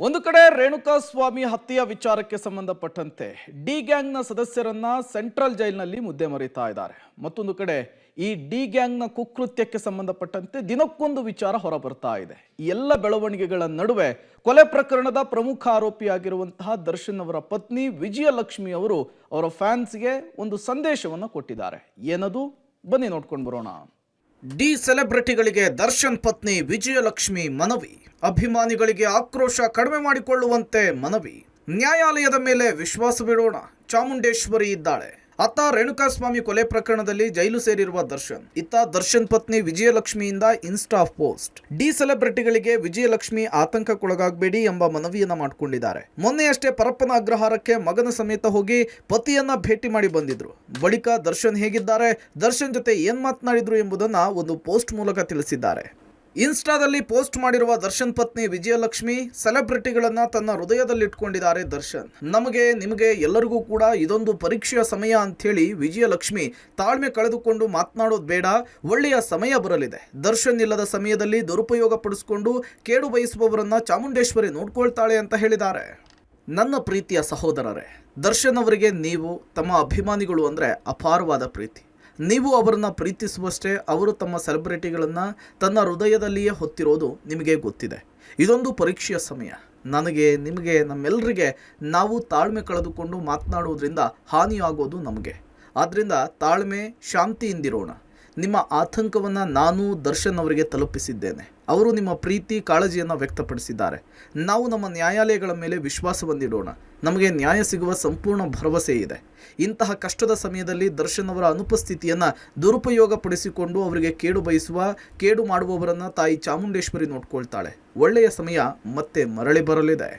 ಒಂದು ಕಡೆ ರೇಣುಕಾಸ್ವಾಮಿ ಹತ್ಯೆಯ ವಿಚಾರಕ್ಕೆ ಸಂಬಂಧಪಟ್ಟಂತೆ ಡಿ ಗ್ಯಾಂಗ್ನ ಸದಸ್ಯರನ್ನ ಸೆಂಟ್ರಲ್ ಜೈಲಿನಲ್ಲಿ ಮುದ್ದೆ ಮರೀತಾ ಇದ್ದಾರೆ. ಮತ್ತೊಂದು ಕಡೆ ಈ ಡಿ ಗ್ಯಾಂಗ್ನ ಕುಕೃತ್ಯಕ್ಕೆ ಸಂಬಂಧಪಟ್ಟಂತೆ ದಿನಕ್ಕೊಂದು ವಿಚಾರ ಹೊರಬರ್ತಾ ಇದೆ. ಈ ಎಲ್ಲ ಬೆಳವಣಿಗೆಗಳ ನಡುವೆ ಕೊಲೆ ಪ್ರಕರಣದ ಪ್ರಮುಖ ಆರೋಪಿಯಾಗಿರುವಂತಹ ದರ್ಶನ್ ಅವರ ಪತ್ನಿ ವಿಜಯಲಕ್ಷ್ಮಿ ಅವರು ಅವರ ಫ್ಯಾನ್ಸ್ಗೆ ಒಂದು ಸಂದೇಶವನ್ನು ಕೊಟ್ಟಿದ್ದಾರೆ. ಏನದು ಬನ್ನಿ ನೋಡ್ಕೊಂಡು ಬರೋಣ. ಡಿ ಸೆಲೆಬ್ರಿಟಿಗಳಿಗೆ ದರ್ಶನ್ ಪತ್ನಿ ವಿಜಯಲಕ್ಷ್ಮಿ ಮನವಿ. ಅಭಿಮಾನಿಗಳಿಗೆ ಆಕ್ರೋಶ ಕಡಿಮೆ ಮಾಡಿಕೊಳ್ಳುವಂತೆ ಮನವಿ. ನ್ಯಾಯಾಲಯದ ಮೇಲೆ ವಿಶ್ವಾಸವಿಡೋಣ, ಚಾಮುಂಡೇಶ್ವರಿ ಇದ್ದಾಳೆ. ಅತ್ತ ರೇಣುಕಾಸ್ವಾಮಿ ಕೊಲೆ ಪ್ರಕರಣದಲ್ಲಿ ಜೈಲು ಸೇರಿರುವ ದರ್ಶನ್, ಇತ್ತ ದರ್ಶನ್ ಪತ್ನಿ ವಿಜಯಲಕ್ಷ್ಮಿಯಿಂದ ಇನ್ಸ್ಟಾ ಪೋಸ್ಟ್. ಡಿ ಸೆಲೆಬ್ರಿಟಿಗಳಿಗೆ ವಿಜಯಲಕ್ಷ್ಮಿ ಆತಂಕಕ್ಕೊಳಗಾಗಬೇಡಿ ಎಂಬ ಮನವಿಯನ್ನ ಮಾಡಿಕೊಂಡಿದ್ದಾರೆ. ಮೊನ್ನೆಯಷ್ಟೇ ಪರಪ್ಪನ ಅಗ್ರಹಾರಕ್ಕೆ ಮಗನ ಸಮೇತ ಹೋಗಿ ಪತಿಯನ್ನ ಭೇಟಿ ಮಾಡಿ ಬಂದಿದ್ರು. ಬಳಿಕ ದರ್ಶನ್ ಹೇಗಿದ್ದಾರೆ, ದರ್ಶನ್ ಜೊತೆ ಏನ್ ಮಾತನಾಡಿದ್ರು ಎಂಬುದನ್ನ ಒಂದು ಪೋಸ್ಟ್ ಮೂಲಕ ತಿಳಿಸಿದ್ದಾರೆ. ಇನ್ಸ್ಟಾದಲ್ಲಿ ಪೋಸ್ಟ್ ಮಾಡಿರುವ ದರ್ಶನ್ ಪತ್ನಿ ವಿಜಯಲಕ್ಷ್ಮಿ, ಸೆಲೆಬ್ರಿಟಿಗಳನ್ನ ತನ್ನ ಹೃದಯದಲ್ಲಿಟ್ಕೊಂಡಿದ್ದಾರೆ ದರ್ಶನ್. ನಮಗೆ ನಿಮಗೆ ಎಲ್ಲರಿಗೂ ಕೂಡ ಇದೊಂದು ಪರೀಕ್ಷೆಯ ಸಮಯ ಅಂಥೇಳಿ ವಿಜಯಲಕ್ಷ್ಮಿ ತಾಳ್ಮೆ ಕಳೆದುಕೊಂಡು ಮಾತನಾಡೋದು ಬೇಡ, ಒಳ್ಳೆಯ ಸಮಯ ಬರಲಿದೆ. ದರ್ಶನ್ ಇಲ್ಲದ ಸಮಯದಲ್ಲಿ ದುರುಪಯೋಗ ಪಡಿಸಿಕೊಂಡು ಕೇಡು ಬಯಸುವವರನ್ನ ಚಾಮುಂಡೇಶ್ವರಿ ನೋಡ್ಕೊಳ್ತಾಳೆ ಅಂತ ಹೇಳಿದ್ದಾರೆ. ನನ್ನ ಪ್ರೀತಿಯ ಸಹೋದರರೇ, ದರ್ಶನ್ ಅವರಿಗೆ ನೀವು ತಮ್ಮ ಅಭಿಮಾನಿಗಳು ಅಂದರೆ ಅಪಾರವಾದ ಪ್ರೀತಿ. ನೀವು ಅವರನ್ನು ಪ್ರೀತಿಸುವಷ್ಟೇ ಅವರು ತಮ್ಮ ಸೆಲೆಬ್ರಿಟಿಗಳನ್ನು ತನ್ನ ಹೃದಯದಲ್ಲಿಯೇ ಹೊತ್ತಿರೋದು ನಿಮಗೆ ಗೊತ್ತಿದೆ. ಇದೊಂದು ಪರೀಕ್ಷೆಯ ಸಮಯ. ನನಗೆ ನಿಮಗೆ ನಮ್ಮೆಲ್ಲರಿಗೆ ನಾವು ತಾಳ್ಮೆ ಕಳೆದುಕೊಂಡು ಮಾತನಾಡುವುದರಿಂದ ಹಾನಿಯಾಗೋದು ನಮಗೆ. ಆದ್ದರಿಂದ ತಾಳ್ಮೆ, ಶಾಂತಿಯಿಂದಿರೋಣ. ನಿಮ್ಮ ಆತಂಕವನ್ನು ನಾನು ದರ್ಶನ್ ಅವರಿಗೆ ತಲುಪಿಸಿದ್ದೇನೆ. ಅವರು ನಿಮ್ಮ ಪ್ರೀತಿ ಕಾಳಜಿಯನ್ನು ವ್ಯಕ್ತಪಡಿಸಿದ್ದಾರೆ. ನಾವು ನಮ್ಮ ನ್ಯಾಯಾಲಯಗಳ ಮೇಲೆ ವಿಶ್ವಾಸವನ್ನಿಡೋಣ. ನಮಗೆ ನ್ಯಾಯ ಸಿಗುವ ಸಂಪೂರ್ಣ ಭರವಸೆ ಇದೆ. ಇಂತಹ ಕಷ್ಟದ ಸಮಯದಲ್ಲಿ ದರ್ಶನ್ ಅವರ ಅನುಪಸ್ಥಿತಿಯನ್ನು ದುರುಪಯೋಗ ಪಡಿಸಿಕೊಂಡು ಅವರಿಗೆ ಕೇಡು ಮಾಡುವವರನ್ನು ತಾಯಿ ಚಾಮುಂಡೇಶ್ವರಿ ನೋಡ್ಕೊಳ್ತಾಳೆ. ಒಳ್ಳೆಯ ಸಮಯ ಮತ್ತೆ ಮರಳಿ ಬರಲಿದೆ.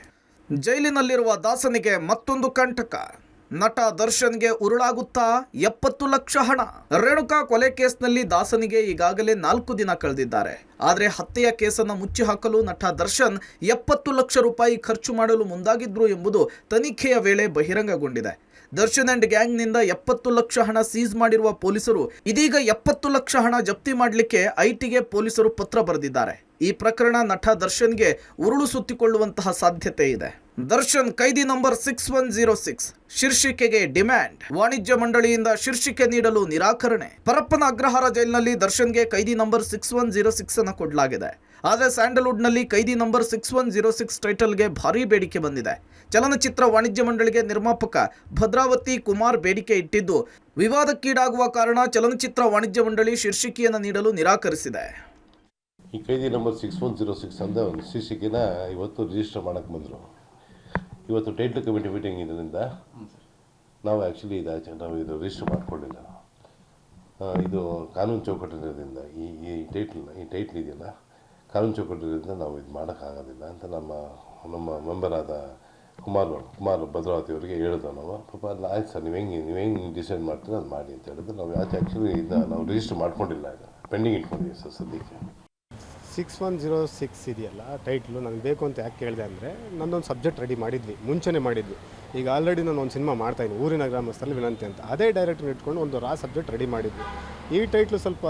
ಜೈಲಿನಲ್ಲಿರುವ ದಾಸನಿಗೆ ಮತ್ತೊಂದು ಕಂಟಕ. ನಟ ದರ್ಶನ್ಗೆ ಉರುಳಾಗುತ್ತಾ 70 ಲಕ್ಷ ಹಣ. ರೇಣುಕಾ ಕೊಲೆ ಕೇಸ್ನಲ್ಲಿ ದಾಸನಿಗೆ ಈಗಾಗಲೇ 4 ದಿನ ಕಳೆದಿದ್ದಾರೆ. ಆದರೆ ಹತ್ಯೆಯ ಕೇಸನ್ನು ಮುಚ್ಚಿ ಹಾಕಲು ನಟ ದರ್ಶನ್ 70 ಲಕ್ಷ ರೂಪಾಯಿ ಖರ್ಚು ಮಾಡಲು ಮುಂದಾಗಿದ್ರು ಎಂಬುದು ತನಿಖೆಯ ವೇಳೆ ಬಹಿರಂಗಗೊಂಡಿದೆ. ದರ್ಶನ್ ಅಂಡ್ ಗ್ಯಾಂಗ್ನಿಂದ 70 ಲಕ್ಷ ಹಣ ಸೀಸ್ ಮಾಡಿರುವ ಪೊಲೀಸರು ಇದೀಗ 70 ಲಕ್ಷ ಹಣ ಜಪ್ತಿ ಮಾಡಲಿಕ್ಕೆ ಐಟಿಗೆ ಪೊಲೀಸರು ಪತ್ರ ಬರೆದಿದ್ದಾರೆ. ಈ ಪ್ರಕರಣ ನಟ ದರ್ಶನ್ಗೆ ಉರುಳು ಸುತ್ತಿಕೊಳ್ಳುವಂತಹ ಸಾಧ್ಯತೆ ಇದೆ. ದರ್ಶನ್ ಕೈದಿ ನಂಬರ್ 6106 ಶೀರ್ಷಿಕೆಗೆ ಡಿಮ್ಯಾಂಡ್. ವಾಣಿಜ್ಯ ಮಂಡಳಿಯಿಂದ ಶೀರ್ಷಿಕೆ ನೀಡಲು ನಿರಾಕರಣೆ. ಪರಪ್ಪನ ಅಗ್ರಹಾರ ಜೈಲಿನಲ್ಲಿ ದರ್ಶನ್ಗೆ ಕೈದಿ ನಂಬರ್ 6106 ಅನ್ನು ಕೊಡಲಾಗಿದೆ. ಆದರೆ ಸ್ಯಾಂಡಲ್ವುಡ್ನಲ್ಲಿ ಕೈದಿ ನಂಬರ್ 6106 ಟೈಟಲ್ಗೆ ಭಾರೀ ಬೇಡಿಕೆ ಬಂದಿದೆ. ಚಲನಚಿತ್ರ ವಾಣಿಜ್ಯ ಮಂಡಳಿಗೆ ನಿರ್ಮಾಪಕ ಭದ್ರಾವತಿ ಕುಮಾರ್ ಬೇಡಿಕೆ ಇಟ್ಟಿದ್ದು ವಿವಾದಕ್ಕೀಡಾಗುವ ಕಾರಣ ಚಲನಚಿತ್ರ ವಾಣಿಜ್ಯ ಮಂಡಳಿ ಶೀರ್ಷಿಕೆಯನ್ನು ನೀಡಲು ನಿರಾಕರಿಸಿದೆ. ಈ ಕೈದಿ ನಂಬರ್ 6106 ಅಂತ ಒಂದು ಶೀರ್ಷಿಕೆನ ಇವತ್ತು ರಿಜಿಸ್ಟರ್ ಮಾಡೋಕ್ಕೆ ಬಂದರು. ಇವತ್ತು ಟೈಟ್ಲ್ ಕಮಿಟಿ ಮೀಟಿಂಗ್ ಇದರಿಂದ ನಾವು ಆ್ಯಕ್ಚುಲಿ ನಾವು ಇದು ರಿಜಿಸ್ಟರ್ ಮಾಡ್ಕೊಂಡಿಲ್ಲ. ಇದು ಕಾನೂನು ಚೌಕಟ್ಟಿರೋದ್ರಿಂದ ಈ ಟೈಟ್ಲ್ ಇದೆಯಲ್ಲ, ಕಾನೂನು ಚೌಕಟ್ಟಿರೋದ್ರಿಂದ ನಾವು ಇದು ಮಾಡೋಕ್ಕಾಗೋದಿಲ್ಲ ಅಂತ ನಮ್ಮ ಮೆಂಬರಾದ ಕುಮಾರ್ ಭದ್ರಾವತಿ ಅವರಿಗೆ ಹೇಳಿದ್ರು. ನಾವು ಪಾಪ ಆಯ್ತು ಸರ್, ನೀವು ಹೆಂಗೆ ಡಿಸೈಡ್ ಮಾಡ್ತೀರ ಅದು ಮಾಡಿ ಅಂತ ಹೇಳಿದ್ರು. ನಾವು ಆ್ಯಕ್ಚುಲಿ ಇದನ್ನ ನಾವು ರಿಜಿಸ್ಟರ್ ಮಾಡ್ಕೊಂಡಿಲ್ಲ, ಈಗ ಪೆಂಡಿಂಗ್ ಇಟ್ಕೊಂಡಿದ್ದೀವಿ ಸರ್ ಸದ್ಯಕ್ಕೆ. 6106 ಇದೆಯಲ್ಲ ಟೈಟ್ಲು, ನನಗೆ ಬೇಕು ಅಂತ ಯಾಕೆ ಕೇಳಿದೆ ಅಂದರೆ, ನನ್ನೊಂದು ಸಬ್ಜೆಕ್ಟ್ ರೆಡಿ ಮಾಡಿದ್ವಿ. ಈಗ ಆಲ್ರೆಡಿ ನಾನು ಒಂದು ಸಿನಿಮಾ ಮಾಡ್ತಾಯಿದ್ದೀನಿ, ಊರಿನ ಗ್ರಾಮಸ್ಥರಲ್ಲಿ ವಿನಂತಿ ಅಂತ. ಅದೇ ಡೈರೆಕ್ಟರ್ ಇಟ್ಕೊಂಡು ಒಂದು ಸಬ್ಜೆಕ್ಟ್ ರೆಡಿ ಮಾಡಿದ್ವಿ. ಈ ಟೈಟ್ಲು ಸ್ವಲ್ಪ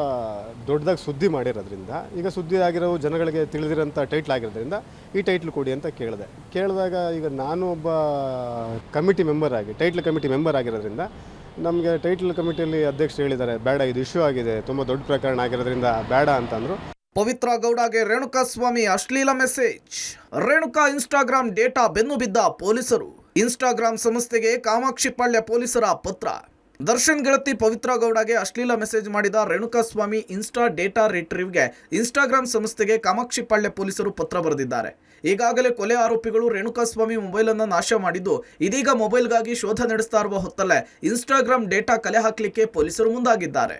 ದೊಡ್ಡದಾಗಿ ಸುದ್ದಿ ಮಾಡಿರೋದ್ರಿಂದ, ಈಗ ಸುದ್ದಿ ಆಗಿರೋ ಜನಗಳಿಗೆ ತಿಳಿದಿರೋಂಥ ಟೈಟ್ಲ್ ಆಗಿರೋದ್ರಿಂದ ಈ ಟೈಟ್ಲ್ ಕೊಡಿ ಅಂತ ಕೇಳಿದಾಗ ಈಗ ನಾನು ಒಬ್ಬ ಟೈಟ್ಲ್ ಕಮಿಟಿ ಮೆಂಬರ್ ಆಗಿರೋದ್ರಿಂದ ನಮಗೆ ಟೈಟ್ಲ್ ಕಮಿಟಿಯಲ್ಲಿ ಅಧ್ಯಕ್ಷರು ಹೇಳಿದ್ದಾರೆ, ಬೇಡ ಇದು ಇಶ್ಯೂ ಆಗಿದೆ, ತುಂಬ ದೊಡ್ಡ ಪ್ರಕರಣ ಆಗಿರೋದ್ರಿಂದ ಬೇಡ ಅಂತಂದರು. ಪವಿತ್ರ ಗೌಡಗೆ ರೇಣುಕಾಸ್ವಾಮಿ ಅಶ್ಲೀಲ ಮೆಸೇಜ್. ರೇಣುಕಾ ಇನ್ಸ್ಟಾಗ್ರಾಮ್ ಡೇಟಾ ಬೆನ್ನು ಬಿದ್ದ ಪೊಲೀಸರು. ಇನ್ಸ್ಟಾಗ್ರಾಮ್ ಸಂಸ್ಥೆಗೆ ಕಾಮಾಕ್ಷಿಪಾಳ್ಯ ಪೊಲೀಸರ ಪತ್ರ. ದರ್ಶನ್ ಗೆಳತಿ ಪವಿತ್ರ ಗೌಡಗೆ ಅಶ್ಲೀಲ ಮೆಸೇಜ್ ಮಾಡಿದ ರೇಣುಕಾಸ್ವಾಮಿ ಇನ್ಸ್ಟಾ ಡೇಟಾ ರಿಟ್ರೀವ್ಗೆ ಇನ್ಸ್ಟಾಗ್ರಾಮ್ ಸಂಸ್ಥೆಗೆ ಕಾಮಾಕ್ಷಿಪಾಳ್ಯ ಪೊಲೀಸರು ಪತ್ರ ಬರೆದಿದ್ದಾರೆ. ಈಗಾಗಲೇ ಕೊಲೆ ಆರೋಪಿಗಳು ರೇಣುಕಾಸ್ವಾಮಿ ಮೊಬೈಲನ್ನು ನಾಶ ಮಾಡಿದ್ದು, ಇದೀಗ ಮೊಬೈಲ್ಗಾಗಿ ಶೋಧ ನಡೆಸ್ತಾ ಇರುವ ಹೊತ್ತಲ್ಲೇ ಇನ್ಸ್ಟಾಗ್ರಾಮ್ ಡೇಟಾ ಕಲೆ ಹಾಕಲಿಕ್ಕೆ ಪೊಲೀಸರು ಮುಂದಾಗಿದ್ದಾರೆ.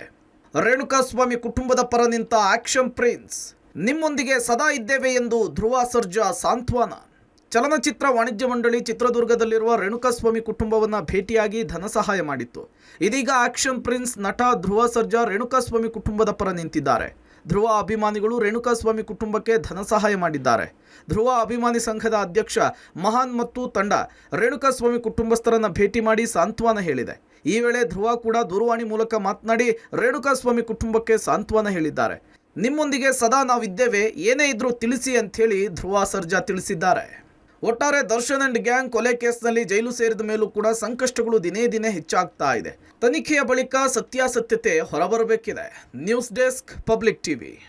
ರೇಣುಕಾಸ್ವಾಮಿ ಕುಟುಂಬದ ಪರ ನಿಂತ ಆಕ್ಷನ್ ಪ್ರಿನ್ಸ್. ನಿಮ್ಮೊಂದಿಗೆ ಸದಾ ಇದ್ದೇವೆ ಎಂದು ಧ್ರುವ ಸರ್ಜಾ ಸಾಂತ್ವನ. ಚಲನಚಿತ್ರ ವಾಣಿಜ್ಯ ಮಂಡಳಿ ಚಿತ್ರದುರ್ಗದಲ್ಲಿರುವ ರೇಣುಕಾಸ್ವಾಮಿ ಕುಟುಂಬವನ್ನು ಭೇಟಿಯಾಗಿ ಧನ ಸಹಾಯ ಮಾಡಿತ್ತು. ಇದೀಗ ಆಕ್ಷನ್ ಪ್ರಿನ್ಸ್ ನಟ ಧ್ರುವ ಸರ್ಜಾ ರೇಣುಕಾಸ್ವಾಮಿ ಕುಟುಂಬದ ಪರ ನಿಂತಿದ್ದಾರೆ. ಧ್ರುವ ಅಭಿಮಾನಿಗಳು ರೇಣುಕಾಸ್ವಾಮಿ ಕುಟುಂಬಕ್ಕೆ ಧನ ಸಹಾಯ ಮಾಡಿದ್ದಾರೆ. ಧ್ರುವ ಅಭಿಮಾನಿ ಸಂಘದ ಅಧ್ಯಕ್ಷ ಮಹಾನ್ ಮತ್ತು ತಂಡ ರೇಣುಕಾಸ್ವಾಮಿ ಕುಟುಂಬಸ್ಥರನ್ನು ಭೇಟಿ ಮಾಡಿ ಸಾಂತ್ವನ ಹೇಳಿದೆ. ಈ ವೇಳೆ ಧ್ರುವ ಕೂಡ ದೂರವಾಣಿ ಮೂಲಕ ಮಾತನಾಡಿ ರೇಣುಕಾಸ್ವಾಮಿ ಕುಟುಂಬಕ್ಕೆ ಸಾಂತ್ವನ ಹೇಳಿದ್ದಾರೆ. ನಿಮ್ಮೊಂದಿಗೆ ಸದಾ ನಾವಿದ್ದೇವೆ, ಏನೇ ಇದ್ರೂ ತಿಳಿಸಿ ಅಂಥೇಳಿ ಧ್ರುವ ಸರ್ಜಾ ತಿಳಿಸಿದ್ದಾರೆ. ಒಟ್ಟಾರೆ ದರ್ಶನ್ ಅಂಡ್ ಗ್ಯಾಂಗ್ ಕೊಲೆ ಕೇಸ್ನಲ್ಲಿ ಜೈಲು ಸೇರಿದ ಮೇಲೂ ಕೂಡ ಸಂಕಷ್ಟಗಳು ದಿನೇ ದಿನೇ ಹೆಚ್ಚಾಗ್ತಾ ಇದೆ. ತನಿಖೆಯ ಬಳಿಕ ಸತ್ಯಾಸತ್ಯತೆ ಹೊರಬರಬೇಕಿದೆ. News desk, public TV.